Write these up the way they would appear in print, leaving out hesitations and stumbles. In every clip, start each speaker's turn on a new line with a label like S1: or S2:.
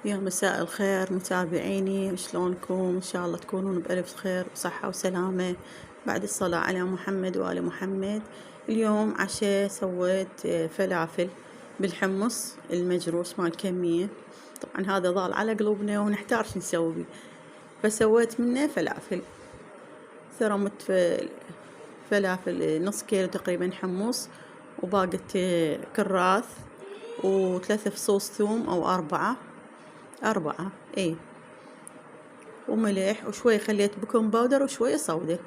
S1: يا مساء الخير متابعيني، شلونكم؟ إن شاء الله تكونون بألف خير وصحة وسلامة بعد الصلاة على محمد وآل محمد. اليوم عشاء سويت فلافل بالحمص المجروش مال كمية. طبعا هذا ضال على قلوبنا ونحتار شو نسوي بيه، فسويت منه فلافل. ثرمت فلافل نص كيلو تقريبا حمص، وباقت كراث، و3 فصوص ثوم أو 4 اي، وملح، وشوي خليت بيكنج باودر وشوية صودة.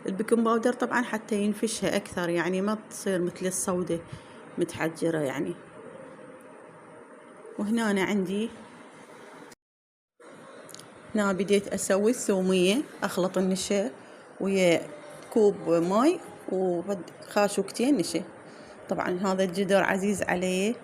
S1: البيكنج باودر طبعا حتى ينفشها اكثر، يعني ما تصير مثل الصودة متحجرة يعني. وهنا أنا عندي، هنا بديت اسوي الثومية، اخلط النشا ويا كوب ماي وخاشوقتين نشا. طبعا هذا الجدر عزيز علي،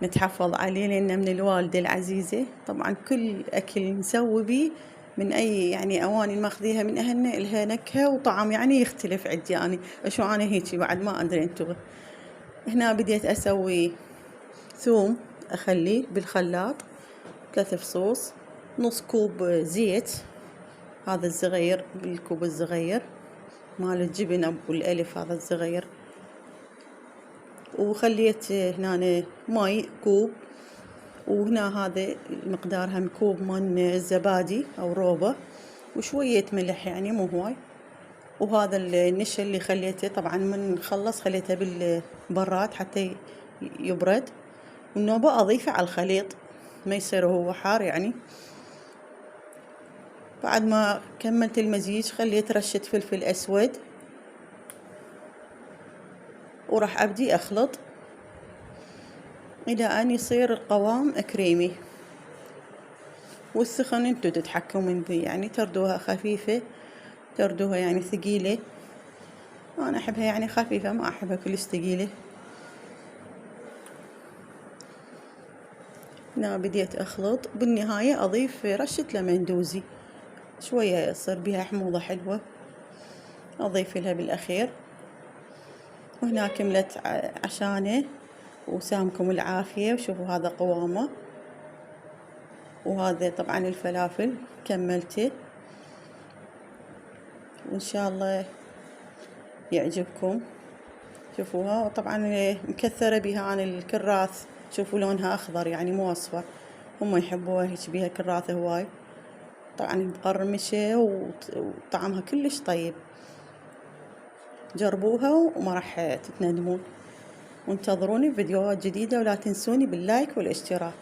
S1: نتحفظ عليه لأنه من الوالدة العزيزة. طبعا كل أكل نسوي بيه من أي يعني أواني ماخذيها من أهلنا إلها نكهة وطعم يعني يختلف عندي أنا، شو أنا هيجي بعد ما أدري أنتو. هنا بديت أسوي ثوم، أخليه بالخلاط 3 فصوص، نص كوب زيت، هذا الصغير بالكوب الصغير مال الجبن أبو الألف، هذا الصغير. وخليت هنا ماي كوب، وهنا هذا مقدارها من كوب من الزبادي أو روبة، وشوية ملح يعني مو هواي. وهذا النشا اللي خليته طبعا من خلص خليته بالبراد حتى يبرد، والنوبة أضيفه على الخليط ما يصير هو حار يعني. بعد ما كملت المزيج خليت رشة فلفل أسود، وراح أبدي أخلط إلى أن يصير القوام كريمي. والسخن انتو تتحكمون به، يعني تردوها خفيفة، تردوها يعني ثقيلة. أنا أحبها يعني خفيفة، ما أحبها كلش ثقيلة. هنا بديت أخلط، بالنهاية أضيف رشة لمندوزي شوية يصير بها حموضة حلوة، أضيف لها بالأخير. وهنا كملت عشانه، وسامكم العافية. وشوفوا هذا قوامه، وهذا طبعا الفلافل كملته، وإن شاء الله يعجبكم. شوفوها، وطبعا مكثرة بها عن الكراث، شوفوا لونها أخضر يعني مو أصفر، هم يحبوها هيك بيها كراثة هواي. طبعا مقرمشة وطعمها كلش طيب، جربوها وما راح تتندمون. وانتظروني بفيديوهات جديدة، ولا تنسوني باللايك والاشتراك.